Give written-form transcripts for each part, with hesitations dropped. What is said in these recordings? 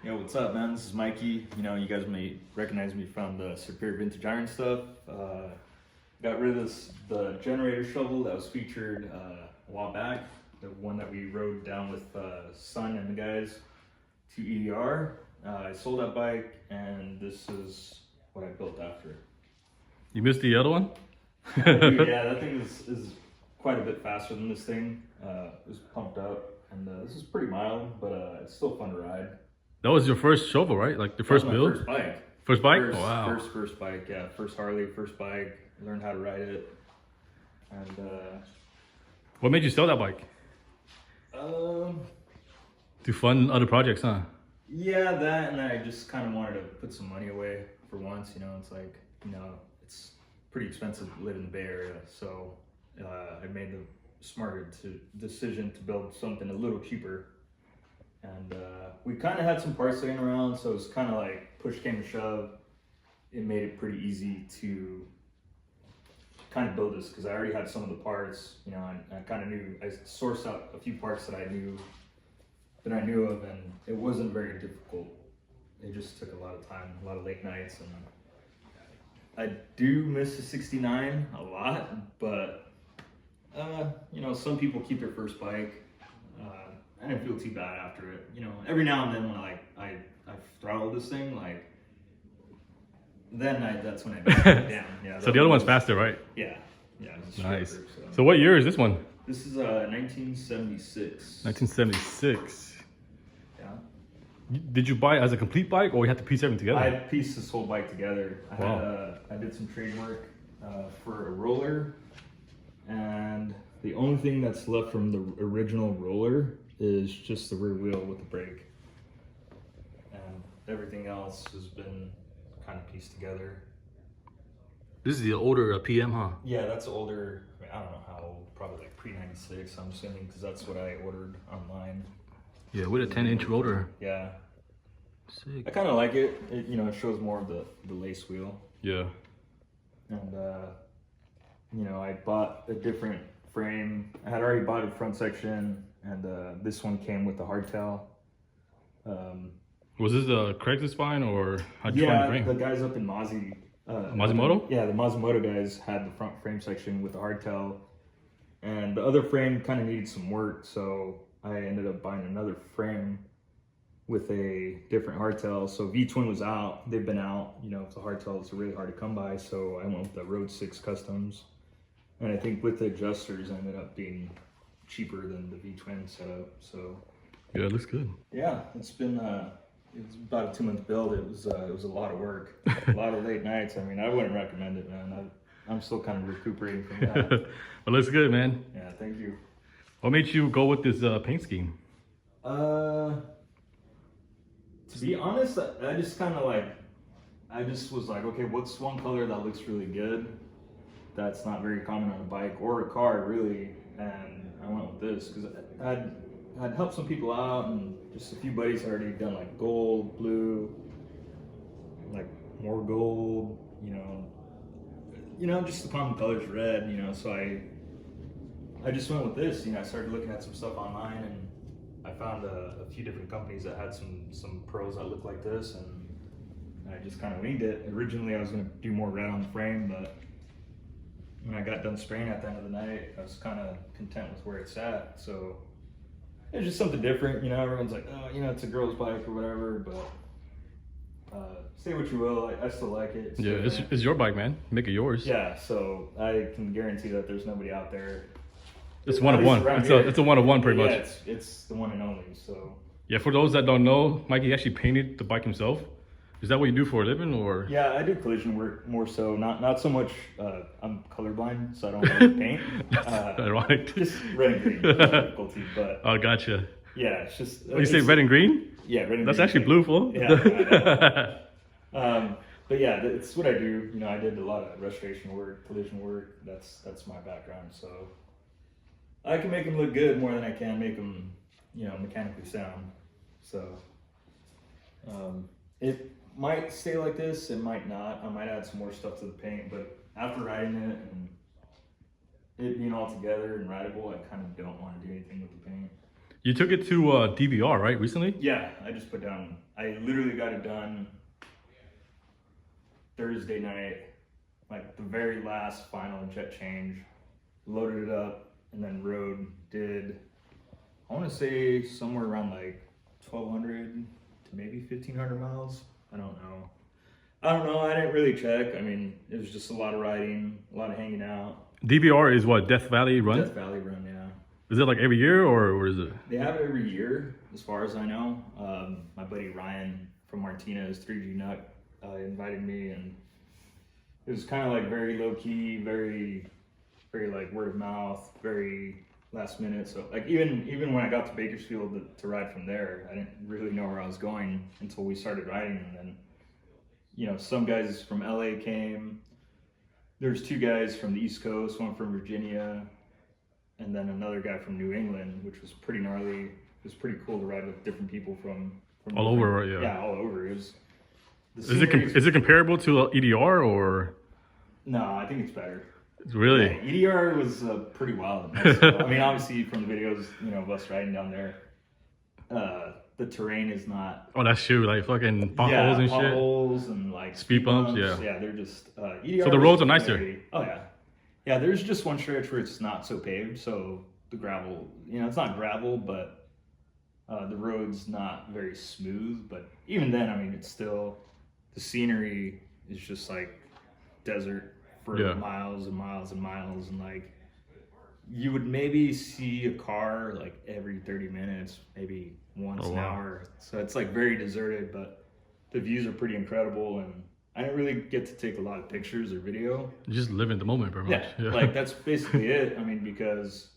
Yo, what's up, man? This is Mikey. You know, you guys may recognize me from the Superior Vintage Iron stuff. Got rid of the generator shovel that was featured a while back, the one that we rode down with Sun and the guys to EDR. I sold that bike, and this is what I built after. You missed the other one? Dude, yeah, that thing is quite a bit faster than this thing. It was pumped up, and this is pretty mild, but it's still fun to ride. That was your first shovel, right? Like the first build? First bike. First bike? First, oh, wow. First bike, yeah. First Harley, first bike. Learned how to ride it. And what made you sell that bike? To fund other projects, huh? Yeah, that, and I just kind of wanted to put some money away for once. You know, it's like, you know, it's pretty expensive to live in the Bay Area, so I made the smarter decision to build something a little cheaper. And we kind of had some parts laying around, so it was kind of like push came to shove. It made it pretty easy to kind of build this because I already had some of the parts. You know, I kind of knew, I sourced out a few parts that I knew of, and it wasn't very difficult. It just took a lot of time, a lot of late nights, and I do miss the 69 a lot, but you know, some people keep their first bike. I didn't feel too bad after it. You know, every now and then when I throttle this thing, like, then that's when I break it down. Yeah. So the other one's faster, right? Yeah. Yeah. Nice. Shorter, so what year is this one? This is 1976. 1976. Yeah. Did you buy it as a complete bike, or you had to piece everything together? I pieced this whole bike together. I did some trade work for a roller, and the only thing that's left from the original roller is just the rear wheel with the brake, and everything else has been kind of pieced together. This is the older PM, huh? Yeah, that's older. I mean, I don't know how old, probably like pre-96, I'm assuming, because that's what I ordered online. Yeah, with a 10-inch rotor. Yeah. Sick. I kind of like it. You know, it shows more of the lace wheel. Yeah. And, you know, I bought a different frame. I had already bought a front section, and this one came with the hardtail. Was this the Craigslist spine, or how'd you find the frame? The guys up in Mazimoto? Yeah, the Mazimoto guys had the front frame section with the hardtail, and the other frame kind of needed some work, so I ended up buying another frame with a different hardtail. So V-twin was out, they've been out, you know, the hardtails are really hard to come by, so I went with the Road 6 Customs. And I think with the adjusters, I ended up being cheaper than the V-twin setup, so. Yeah, it looks good. Yeah, it's been, it was about a 2-month build. It was a lot of work, a lot of late nights. I mean, I wouldn't recommend it, man. I'm still kind of recuperating from that. Well, it looks good, man. Yeah, thank you. What made you go with this paint scheme? To be honest, I just kind of like, I just was like, okay, what's one color that looks really good? That's not very common on a bike or a car, really. And I went with this because I'd helped some people out, and just a few buddies had already done like gold, blue, like more gold, you know, just the common colors, red, you know. So I just went with this. You know, I started looking at some stuff online, and I found a few different companies that had some pearls that looked like this, and I just kind of winged it. Originally, I was going to do more red on the frame, but when I got done spraying at the end of the night, I was kind of content with where it's at. So it's just something different, you know. Everyone's like, oh, you know, it's a girl's bike or whatever, but say what you will, I still like it. It's your bike, man. Make it yours. Yeah, so I can guarantee that there's nobody out there. It's one of one. It's a one of one, pretty much. Yeah, it's the one and only. So yeah, for those that don't know, Mikey actually painted the bike himself. Is that what you do for a living, or? Yeah, I do collision work more so. Not so much. I'm colorblind, so I don't really paint. Ironic. Just red and green difficulty, but. Oh, gotcha. Yeah, it's just. When you say red and green? Yeah, red and green. That's actually blue, fool. Yeah. But yeah, it's what I do. You know, I did a lot of restoration work, collision work. That's my background. So I can make them look good more than I can make them, you know, mechanically sound. So it might stay like this, it might not. I might add some more stuff to the paint, but after riding it and it being all together and rideable, I kind of don't want to do anything with the paint. You took it to DVR, right, recently? Yeah, I just put down, I literally got it done Thursday night, like the very last final jet change, loaded it up, and then did, I want to say somewhere around like 1,200 to maybe 1,500 miles. I don't know. I didn't really check. I mean, it was just a lot of riding, a lot of hanging out. DVR is what, Death Valley Run? Death Valley Run, yeah. Is it like every year or is it? They have it every year, as far as I know. My buddy Ryan from Martinez, 3G Nut, invited me, and it was kind of like very low key, very like word of mouth, very last minute. So like even when I got to Bakersfield to ride from there, I didn't really know where I was going until we started riding, and then some guys from LA came. There's 2 guys from the East Coast, one from Virginia, and then another guy from New England, which was pretty gnarly. It was pretty cool to ride with different people from all over, right? Yeah. Yeah, all over. It was. Is it comparable to EDR or? No, I think it's better. Really? Yeah, EDR was pretty wild. I mean, obviously from the videos, of us riding down there, the terrain is not. Oh, that's true. Like fucking potholes and shit. Potholes and like speed bumps. Yeah. Yeah, they're just. EDR so the roads are nicer. Oh yeah, yeah. There's just one stretch where it's not so paved, so the gravel, it's not gravel, but the road's not very smooth. But even then, I mean, it's still, the scenery is just like desert for miles and miles and miles, and like you would maybe see a car like every 30 minutes, maybe once an hour. So it's like very deserted, but the views are pretty incredible, and I didn't really get to take a lot of pictures or video. You just live in the moment, pretty much. Yeah, like that's basically it. I mean, because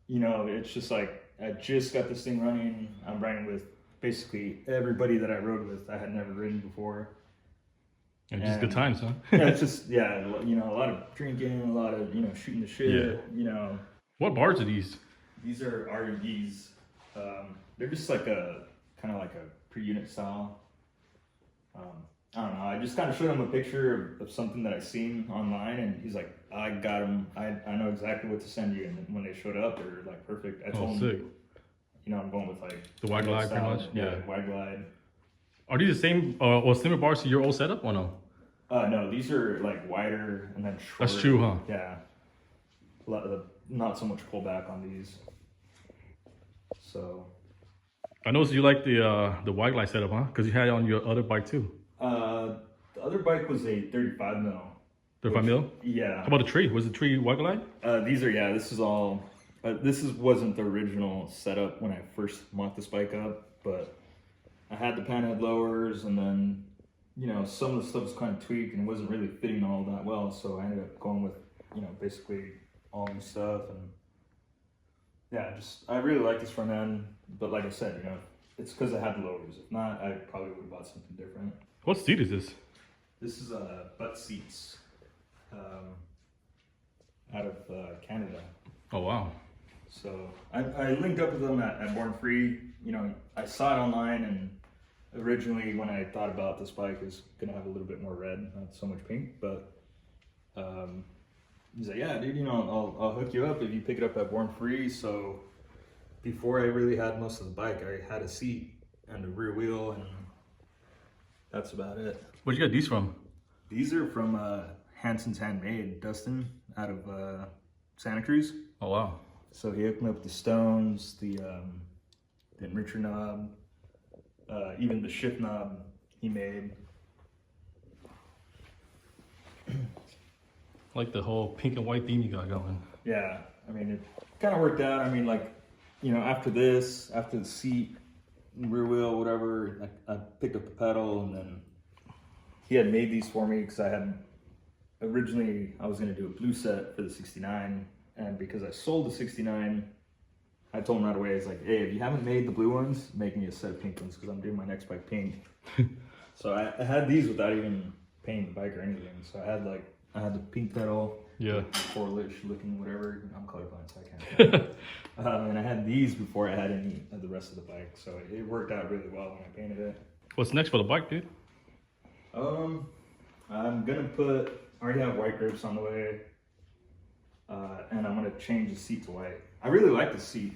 it's just like I just got this thing running. I'm riding with basically everybody that I rode with. I had never ridden before. And just good times, huh? Yeah, it's just a lot of drinking, a lot of shooting the shit. What bars are these? These are R&Ds. They're just like a kind of like a pre-unit style. I don't know. I just kind of showed him a picture of something that I seen online, and he's like, "I got them. I know exactly what to send you." And when they showed up, they were like perfect. I told him, I'm going with like the wide glide, pretty much. Yeah, wide glide. Are these the same or similar bars to your old setup or no? No, these are like wider and then shorter. That's true, huh? Yeah. Not so much pullback on these. So. I noticed you like the wide glide setup, huh? Because you had it on your other bike too. The other bike was a 35 mil. 35 mil? Yeah. How about the tree? Was the tree wide glide? These are, this is all. Wasn't the original setup when I first mocked this bike up, but I had the panhead lowers, and then some of the stuff was kind of tweaked and wasn't really fitting all that well, so I ended up going with basically all new stuff. And yeah, I really like this front end, but like I said, it's because I had the lowers. If not, I probably would have bought something different. What seat is this? This is butt seats out of Canada. Oh wow. So I linked up with them at Born Free. I saw it online, and originally when I thought about this bike is gonna have a little bit more red, not so much pink, but he's like, yeah, dude, I'll hook you up if you pick it up at Born Free. So before I really had most of the bike, I had a seat and a rear wheel, and that's about it. Where'd you get these from? These are from Hanson's Handmade, Dustin, out of Santa Cruz. Oh wow. So he hooked me up with the stones, the enricher knob, even the shift knob he made. Like the whole pink and white theme you got going. Yeah, I mean, it kind of worked out. I mean, like, after the seat, rear wheel, whatever, I picked up the pedal, and then he had made these for me because originally I was going to do a blue set for the 69. And because I sold the 69, I told him right away, it's like, hey, if you haven't made the blue ones, make me a set of pink ones, because I'm doing my next bike pink. So I had these without even painting the bike or anything. So I had the pink pedal, Polish looking, whatever. I'm colorblind, so I can't. And I had these before I had any of the rest of the bike. So it worked out really well when I painted it. What's next for the bike, dude? I'm gonna I already have white grips on the way. and I'm gonna change the seat to white. I really like the seat.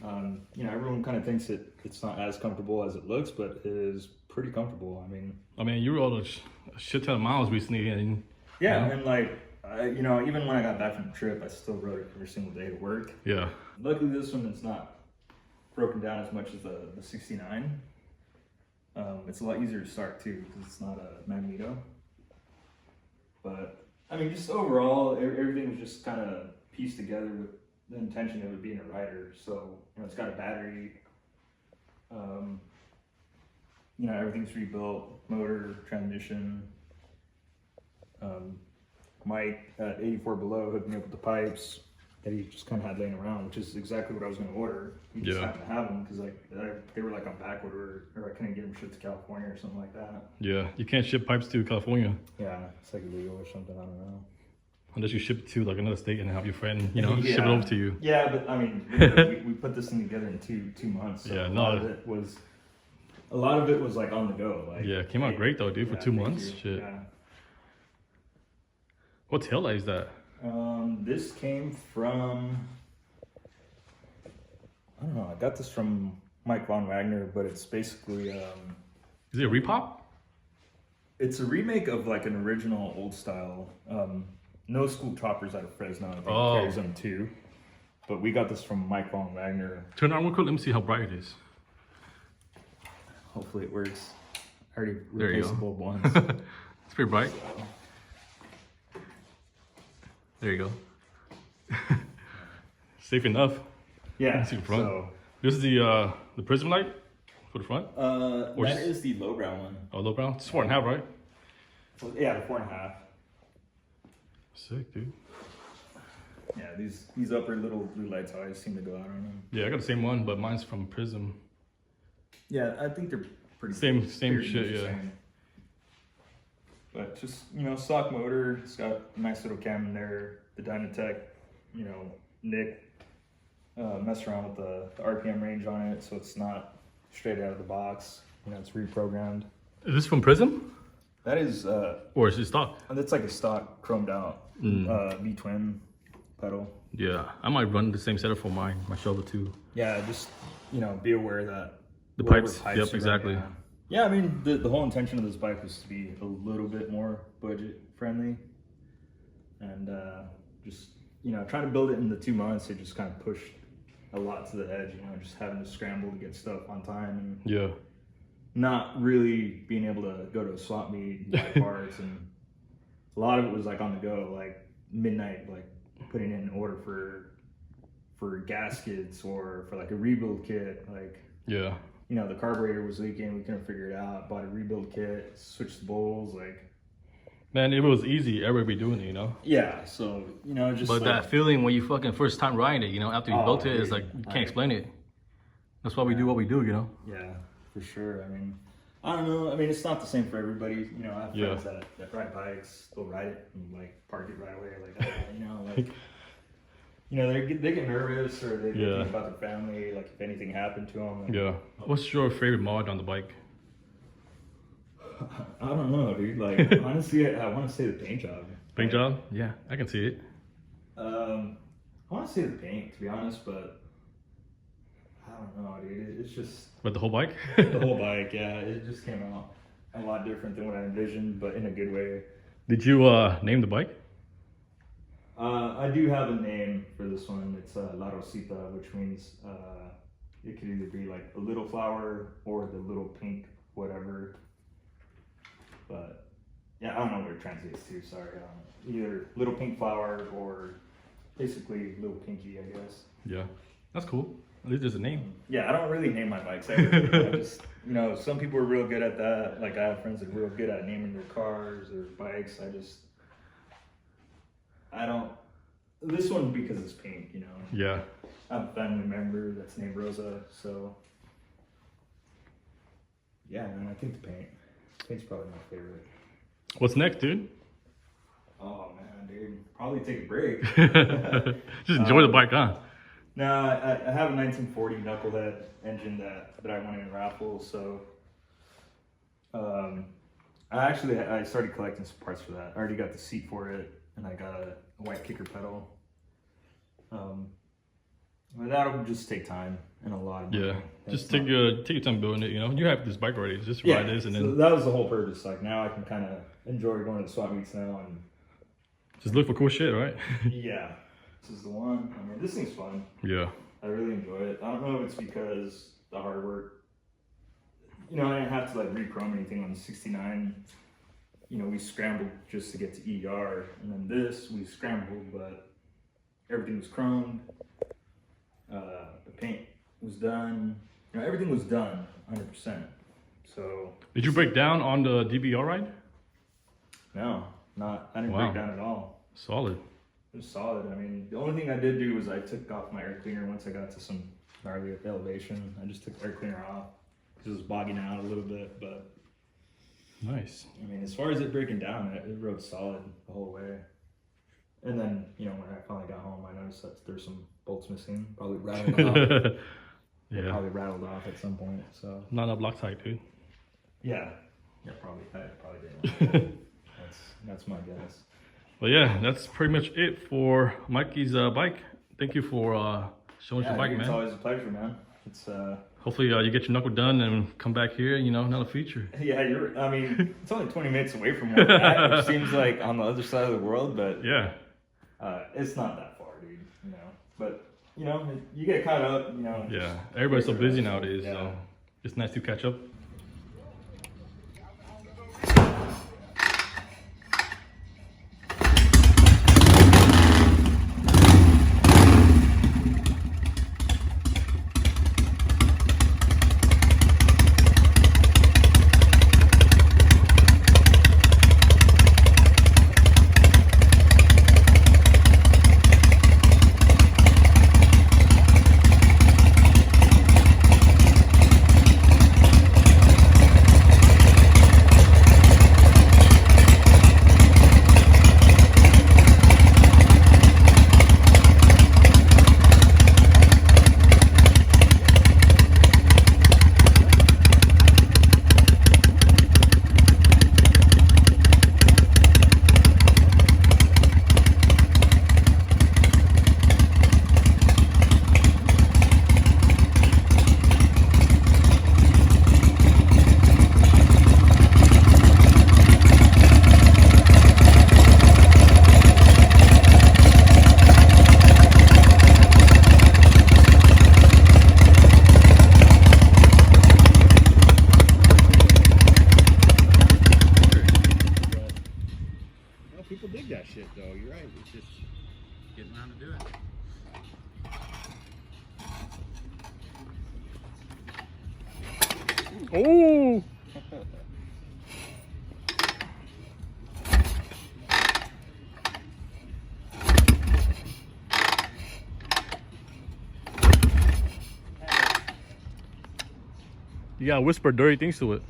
You know, everyone kind of thinks it's not as comfortable as it looks, but it is pretty comfortable. I mean, you rode a shit ton of miles recently, and yeah, and like, you know, even when I got back from the trip, I still rode it every single day to work. Yeah. Luckily, this one is not broken down as much as the 69. It's a lot easier to start too because it's not a magneto. But I mean, just overall, everything was just kind of pieced together with the intention of it being a rider. So, you know, it's got a battery. You know, everything's rebuilt, motor, transmission. Mike at 84 Below hooked me up with the pipes that he just kind of had laying around, which is exactly what I was going to order. He just happened to have them because like they were like on back order, or I couldn't get them shipped to California or something like that. Yeah, you can't ship pipes to California. Yeah, it's like illegal or something. I don't know. Unless you ship it to like another state and have your friend, you know, ship it over to you. Yeah, but I mean, we put this thing together in two months. So Yeah, a lot of it was like on the go. Like, yeah, it came out great though, dude. For 2 months, shit. Yeah. What taillight is that? This came from, I don't know, I got this from Mike Von Wagner, but it's basically, Is it a repop? it's a remake of like an original old style, No School Choppers out of Fresno. I think carries them too. But we got this from Mike Von Wagner. Turn it on real quick, let me see how bright it is. Hopefully it works. I already There you replaced the go. bulb once. It's pretty bright. There you go. Safe enough. Yeah, See the front. so This is the prism light for the front. that is the lowbrow one. Oh, low brown. It's 4.5, right? Yeah, the 4.5. Sick, dude. Yeah, these upper little blue lights always seem to go out on them. Yeah, I got the same one, but mine's from Prism. Yeah, I think they're pretty Same pretty shit, much the yeah. same. But just, you know, stock motor. It's got a nice little cam in there. The Dynatech, you know, Nick messed around with the RPM range on it, so it's not straight out of the box. You know, it's reprogrammed. Is this from Prism? That is, Or is it stock? that's like a stock chromed out V-twin pedal. Yeah, I might run the same setup for my shoulder too. Yeah, just, you know, be aware that The whatever pipes, you yep, run, exactly. Yeah, I mean, the whole intention of this bike was to be a little bit more budget friendly. And just, you know, trying to build it in the 2 months, it just kind of pushed a lot to the edge, you know, just having to scramble to get stuff on time and Yeah. not really being able to go to a swap meet and buy parts. And a lot of it was like on the go, like midnight, like putting in an order for gaskets or for like a rebuild kit. Like, Yeah. you know, the carburetor was leaking, we couldn't figure it out, bought a rebuild kit, switched the bowls, like. Man, if it was easy, everybody be doing it, you know? Yeah, so, you know, just But like, that feeling when you fucking first time riding it, you know, after you built it, it's dude, like, you can't explain it. That's why we do what we do, you know? yeah, for sure. I mean, I don't know. I mean, it's not the same for everybody. You know, I have Yeah. friends that ride bikes, they'll ride it and like park it right away. Like, you know, like, you know, they get nervous or they Yeah. think about their family, like if anything happened to them. Like, Yeah. What's your favorite mod on the bike? I don't know, dude. Like, honestly, I want to say the paint job. Paint job? Yeah, I can see it. I want to say the paint, to be honest, but I don't know, dude. It's just But the whole bike? the whole bike. Yeah, it just came out a lot different than what I envisioned, but in a good way. Did you name the bike? I do have a name for this one. It's La Rosita, which means it could either be like a little flower or the little pink whatever. But yeah, I don't know what it translates to. Sorry, either little pink flower or basically little pinky, I guess. Yeah. That's cool. At least there's a name. Yeah, I don't really name my bikes. I just, you know, some people are real good at that. Like I have friends that are real good at naming their cars or bikes. I don't. This one because it's pink, you know. Yeah. I have a family member that's named Rosa, so yeah, man. I think the paint's probably my favorite. What's next, dude? Oh man, dude, probably take a break. Just enjoy the bike, huh? No, I have a 1940 knucklehead engine that I won in a raffle, so I started collecting some parts for that. I already got the seat for it, and I got a white kicker pedal. But that'll just take time and a lot of money. Yeah, That's just take your time building it. You know, you have this bike already. Just yeah, ride this, and so then that was the whole purpose. Like now I can kind of enjoy going to the swap meets now, and just look for cool shit, right? yeah, this is the one. I mean, this thing's fun. Yeah. I really enjoy it. I don't know if it's because the hard work. You know, I didn't have to like re-chrome anything on the 69. You know, we scrambled just to get to ER, and then this we scrambled, but everything was chromed. The paint was done. You know, everything was done 100%. So. Did you break down on the DBR ride? No, not. I didn't Wow. break down at all. Solid. It was solid. I mean, the only thing I did do was I took off my air cleaner once I got to some gnarly elevation. I just took the air cleaner off because it was bogging out a little bit. But Nice. I mean, as far as it breaking down, it rode solid the whole way. And then, you know, when I finally got home, I noticed that there's some bolts missing. Probably rattled off. Yeah. Probably rattled off at some point. So Not enough Loctite, dude. yeah, probably. I probably didn't. Like that. That's my guess. But yeah, that's pretty much it for Mikey's bike. Thank you for showing us your bike, It's man. always a pleasure, man. It's Hopefully you get your knuckle done and come back here, you know, another feature. yeah, I mean, it's only 20 minutes away from where we're at, which seems like on the other side of the world, but Yeah. it's not that far, dude. You know, but you know, you get caught up. You know. Yeah. Everybody's so busy nowadays, Yeah. so it's nice to catch up. People dig that shit though, you're right. It's just getting around to do it. Oh! You gotta whisper dirty things to it.